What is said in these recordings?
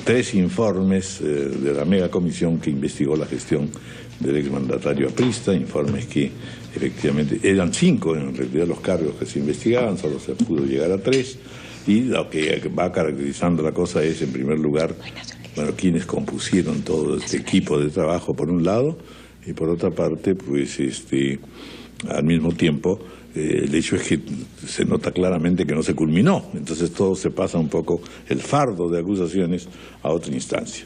3 informes de la megacomisión que investigó la gestión del exmandatario aprista, informes que efectivamente eran 5 en realidad los cargos que se investigaban, solo se pudo llegar a 3, y lo que va caracterizando la cosa es, en primer lugar, bueno, quienes compusieron todo este equipo de trabajo por un lado, y por otra parte, pues al mismo tiempo, el hecho es que se nota claramente que no se culminó, entonces todo se pasa un poco el fardo de acusaciones a otra instancia.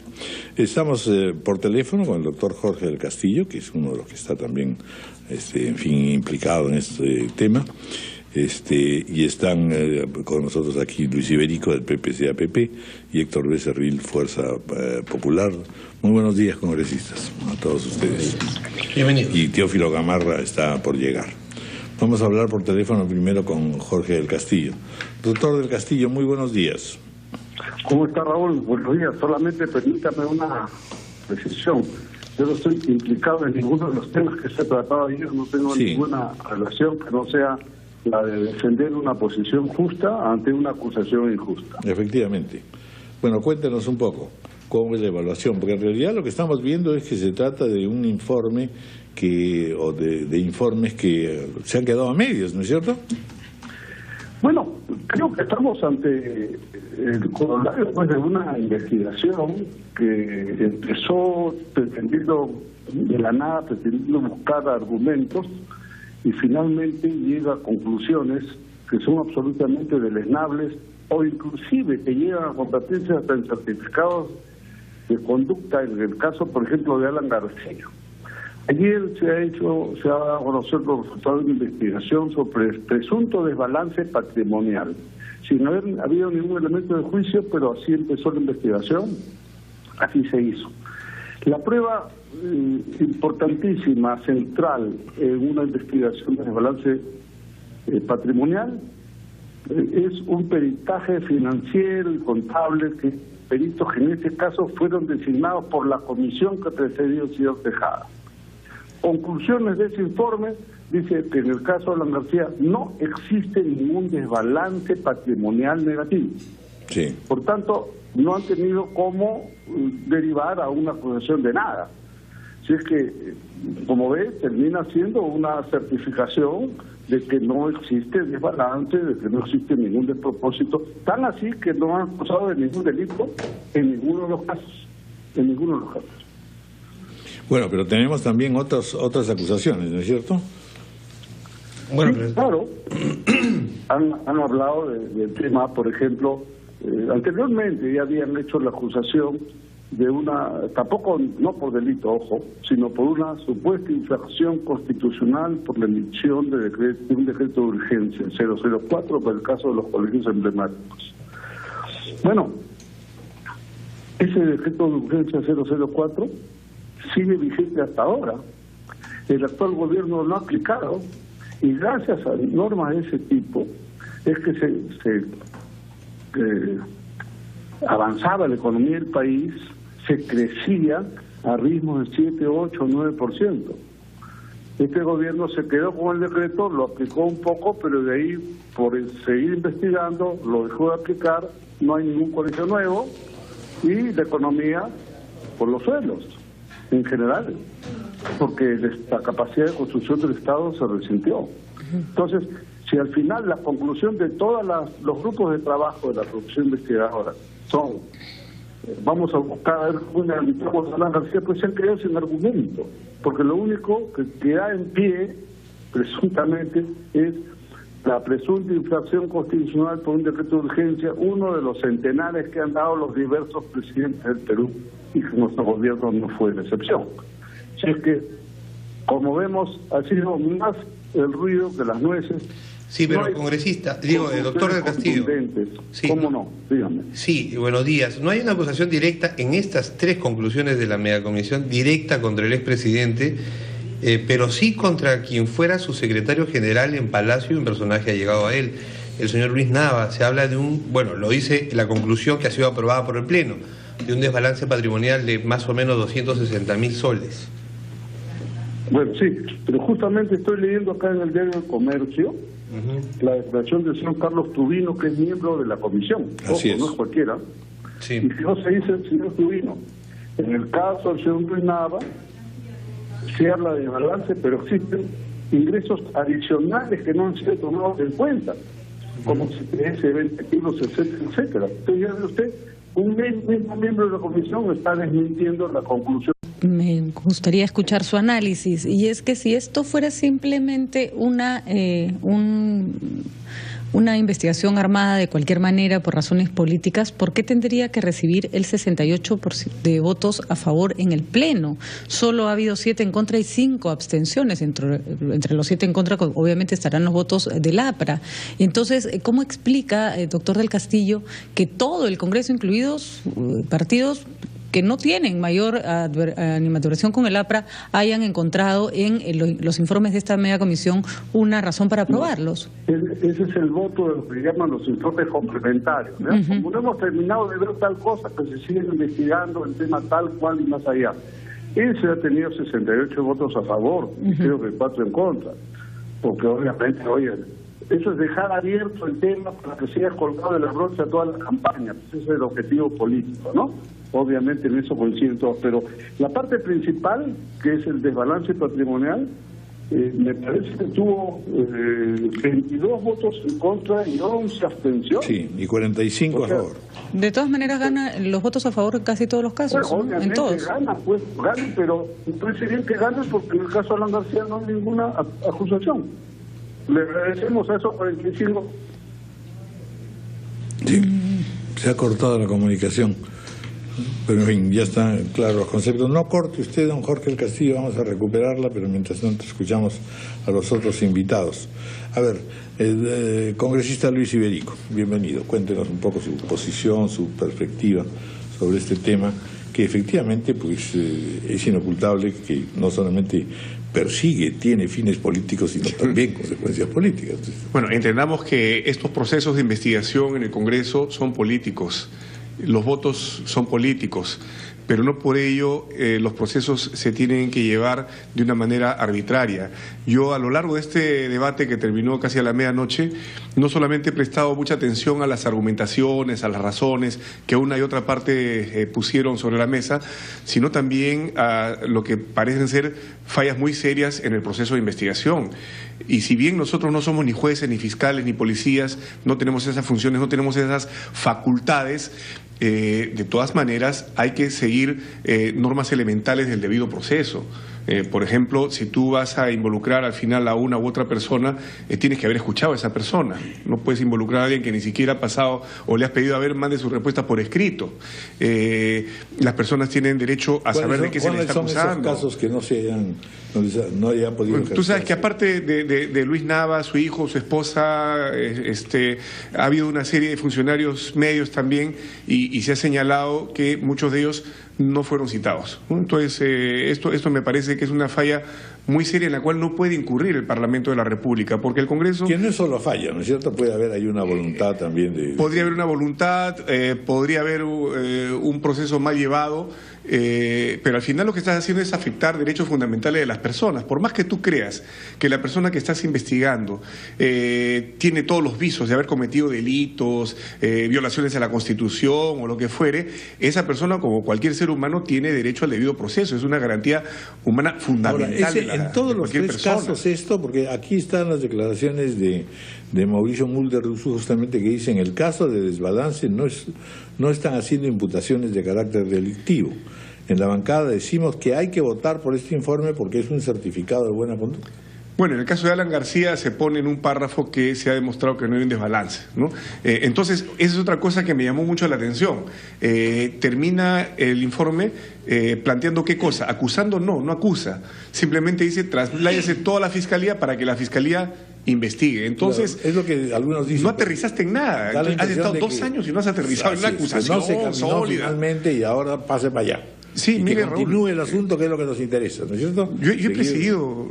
Estamos por teléfono con el doctor Jorge del Castillo, que es uno de los que está también, en fin, implicado en este tema, y están con nosotros aquí Luis Iberico del PPC-APP y Héctor Becerril, Fuerza Popular. Muy buenos días, congresistas, a todos ustedes. Bienvenidos. Y Teófilo Gamarra está por llegar. Vamos a hablar por teléfono primero con Jorge del Castillo. Doctor del Castillo, muy buenos días. ¿Cómo está, Raúl? Buenos días. Solamente permítame una precisión. Yo no estoy implicado en ninguno de los temas que se ha tratado ayer. No tengo ninguna relación que no sea la de defender una posición justa ante una acusación injusta. Efectivamente. Bueno, cuéntenos un poco cómo es la evaluación, porque en realidad lo que estamos viendo es que se trata de un informe o de informes que se han quedado a medios, ¿no es cierto? Bueno, creo que estamos ante el corolario de una investigación que empezó pretendiendo de la nada, pretendiendo buscar argumentos y finalmente llega a conclusiones que son absolutamente deleznables o inclusive que llegan a convertirse hasta en certificados de conducta en el caso, por ejemplo, de Alan García. Ayer se ha dado a conocer los resultados de una investigación sobre el presunto desbalance patrimonial, sin haber habido ningún elemento de juicio, pero así empezó la investigación, así se hizo. La prueba importantísima, central, en una investigación de desbalance patrimonial, es un peritaje financiero y contable que peritos que en este caso fueron designados por la comisión que precedió al señor Tejada. Conclusiones de ese informe dice que en el caso de Alan García no existe ningún desbalance patrimonial negativo. Sí. Por tanto, no han tenido cómo derivar a una acusación de nada. Si es que, como ve, termina siendo una certificación de que no existe desbalance, de que no existe ningún despropósito, tan así que no han acusado de ningún delito en ninguno de los casos. En ninguno de los casos. Bueno, pero tenemos también otras acusaciones, ¿no es cierto? Bueno, sí, claro. Han hablado del tema, por ejemplo, anteriormente ya habían hecho la acusación de tampoco no por delito, ojo, sino por una supuesta infracción constitucional por la emisión de un decreto de urgencia 004 por el caso de los colegios emblemáticos. Bueno, ese decreto de urgencia 004 sigue vigente hasta ahora. El actual gobierno lo ha aplicado y gracias a normas de ese tipo es que se avanzaba la economía del país, se crecía a ritmos de 7, 8, 9%. Este gobierno se quedó con el decreto, lo aplicó un poco, pero de ahí, por seguir investigando, lo dejó de aplicar, no hay ningún colegio nuevo y la economía por los suelos en general, porque la capacidad de construcción del Estado se resintió. Entonces, si al final la conclusión de todos los grupos de trabajo de la producción investigadora son vamos a buscar a ver cómo arbitramos a Alan García, pues se han quedado sin argumento, porque lo único que queda en pie, presuntamente, es la presunta infracción constitucional por un decreto de urgencia, uno de los centenares que han dado los diversos presidentes del Perú, y que nuestro gobierno no fue la excepción. Si es que, como vemos, ha sido más el ruido que las nueces. Sí, pero congresista, doctor del Castillo. Sí, ¿cómo no? Dígame. Sí, buenos días. ¿No hay una acusación directa en estas 3 conclusiones de la megacomisión directa contra el expresidente, pero sí contra quien fuera su secretario general en Palacio y un personaje allegado a él, el señor Luis Nava? Se habla de lo dice la conclusión que ha sido aprobada por el Pleno, de un desbalance patrimonial de más o menos 260.000 soles. Bueno, sí, pero justamente estoy leyendo acá en el diario El Comercio la declaración del señor Carlos Tubino, que es miembro de la comisión. Así es. No es cualquiera. Sí. Y si no se dice el señor Tubino, en el caso del señor Luis Nava, se habla de balance, pero existen ingresos adicionales que no han sido tomados en cuenta, como ese 20 kilos, etcétera, etcétera. Entonces ya ve usted, un mismo miembro de la comisión está desmintiendo la conclusión. Me gustaría escuchar su análisis, y es que si esto fuera simplemente una investigación armada de cualquier manera por razones políticas, ¿por qué tendría que recibir el 68% de votos a favor en el Pleno? Solo ha habido 7 en contra y 5 abstenciones. Entre los 7 en contra, obviamente, estarán los votos del APRA. Entonces, ¿cómo explica, doctor del Castillo, que todo el Congreso, incluidos partidos que no tienen mayor animadversión con el APRA, hayan encontrado en los informes de esta media comisión una razón para aprobarlos? Ese es el voto de lo que llaman los informes complementarios, ¿no? Como no hemos terminado de ver tal cosa, que se sigue investigando el tema tal cual y más allá. Ese ha tenido 68 votos a favor, y creo que 4 en contra, porque obviamente, oye, eso es dejar abierto el tema para que siga colgado de la brocha toda la campaña. Pues ese es el objetivo político, ¿no? Obviamente en eso coinciden todos, pero la parte principal, que es el desbalance patrimonial, me parece que tuvo 22 votos en contra y 11 abstenciones. Sí, y 45 a favor. De todas maneras, gana los votos a favor en casi todos los casos, Bueno, ¿no? En todos. Gana, pero parece bien que ganes porque en el caso de Alan García no hay ninguna acusación. Le agradecemos a esos 45. Sí, se ha cortado la comunicación. Pero en fin, ya están claros los conceptos. No corte usted, don Jorge del Castillo, vamos a recuperarla, pero mientras tanto escuchamos a los otros invitados. A ver, el congresista Luis Iberico, bienvenido. Cuéntenos un poco su posición, su perspectiva sobre este tema, que efectivamente pues es inocultable que no solamente persigue, tiene fines políticos, sino también consecuencias políticas. Bueno, entendamos que estos procesos de investigación en el Congreso son políticos. Los votos son políticos, pero no por ello los procesos se tienen que llevar de una manera arbitraria. Yo, a lo largo de este debate que terminó casi a la medianoche, no solamente he prestado mucha atención a las argumentaciones, a las razones que una y otra parte pusieron sobre la mesa, sino también a lo que parecen ser fallas muy serias en el proceso de investigación. Y si bien nosotros no somos ni jueces, ni fiscales, ni policías, no tenemos esas funciones, no tenemos esas facultades, de todas maneras hay que seguir normas elementales del debido proceso. Por ejemplo, si tú vas a involucrar al final a una u otra persona, tienes que haber escuchado a esa persona. No puedes involucrar a alguien que ni siquiera ha pasado o le has pedido a ver, mande su respuesta por escrito. Las personas tienen derecho a saber de qué se les está acusando. ¿Cuáles son esos casos que no hayan podido ejercer? Tú sabes que aparte de Luis Nava, su hijo, su esposa, ha habido una serie de funcionarios medios también y se ha señalado que muchos de ellos no fueron citados, ¿no? Entonces, esto me parece que es una falla muy seria en la cual no puede incurrir el Parlamento de la República, porque el Congreso... Que no es solo falla, ¿no es cierto? Puede haber ahí una voluntad también de... Podría haber una voluntad, podría haber un proceso mal llevado, pero al final lo que estás haciendo es afectar derechos fundamentales de las personas. Por más que tú creas que la persona que estás investigando tiene todos los visos de haber cometido delitos, violaciones a la Constitución o lo que fuere, esa persona, como cualquier ser humano, tiene derecho al debido proceso. Es una garantía humana fundamental. Ahora, en todos los tres casos esto, porque aquí están las declaraciones de Mauricio Mulder justamente, que dice: en el caso de desbalance no están haciendo imputaciones de carácter delictivo. En la bancada decimos que hay que votar por este informe porque es un certificado de buena conducta. Bueno, en el caso de Alan García se pone en un párrafo que se ha demostrado que no hay un desbalance, ¿no? Entonces, esa es otra cosa que me llamó mucho la atención. Termina el informe planteando ¿qué cosa? Acusando, no acusa. Simplemente dice: trasláyese toda la Fiscalía para que la Fiscalía investigue. Entonces, claro, es lo que algunos dicen. No aterrizaste en nada. Has estado 2 años y no has aterrizado en una acusación no se sólida. Finalmente, y ahora pase para allá. Sí, mire, que continúe el asunto, que es lo que nos interesa, ¿no es cierto? Yo he presidido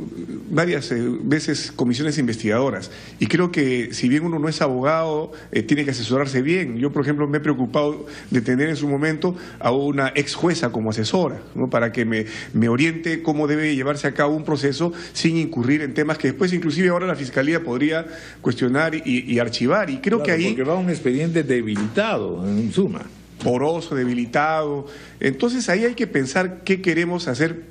varias veces comisiones investigadoras y creo que si bien uno no es abogado, tiene que asesorarse bien. Yo, por ejemplo, me he preocupado de tener en su momento a una ex jueza como asesora, ¿no? Para que me oriente cómo debe llevarse a cabo un proceso sin incurrir en temas que después inclusive ahora la Fiscalía podría cuestionar y archivar. Y creo que ahí... Porque va un expediente debilitado, en suma. poroso, debilitado. Entonces ahí hay que pensar qué queremos hacer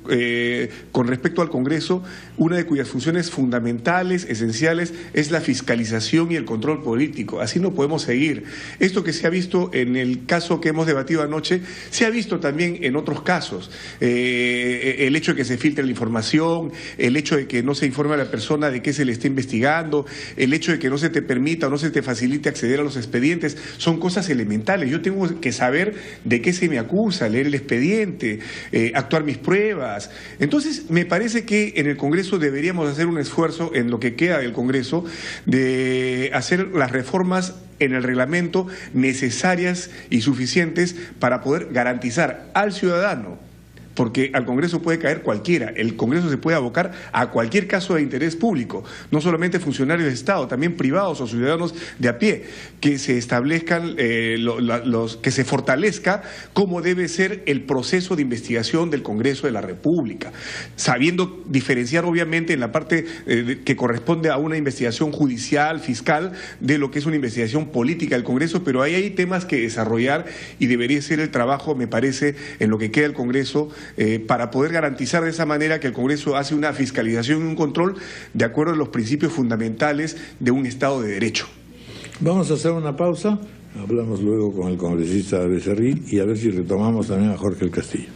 con respecto al Congreso, una de cuyas funciones fundamentales, esenciales, es la fiscalización y el control político. Así no podemos seguir. Esto que se ha visto en el caso que hemos debatido anoche, se ha visto también en otros casos. El hecho de que se filtre la información, el hecho de que no se informe a la persona de qué se le está investigando, el hecho de que no se te permita o no se te facilite acceder a los expedientes, son cosas elementales. Yo tengo que saber de qué se me acusa, leer el expediente, actuar mis pruebas. Entonces, me parece que en el Congreso deberíamos hacer un esfuerzo, en lo que queda del Congreso, de hacer las reformas en el reglamento necesarias y suficientes para poder garantizar al ciudadano, porque al Congreso puede caer cualquiera, el Congreso se puede abocar a cualquier caso de interés público, no solamente funcionarios de Estado, también privados o ciudadanos de a pie, que se establezcan, que se fortalezca cómo debe ser el proceso de investigación del Congreso de la República, sabiendo diferenciar obviamente en la parte que corresponde a una investigación judicial, fiscal, de lo que es una investigación política del Congreso, pero ahí hay temas que desarrollar y debería ser el trabajo, me parece, en lo que queda del Congreso, para poder garantizar de esa manera que el Congreso hace una fiscalización y un control de acuerdo a los principios fundamentales de un Estado de Derecho. Vamos a hacer una pausa, hablamos luego con el congresista Becerril y a ver si retomamos también a Jorge el Castillo.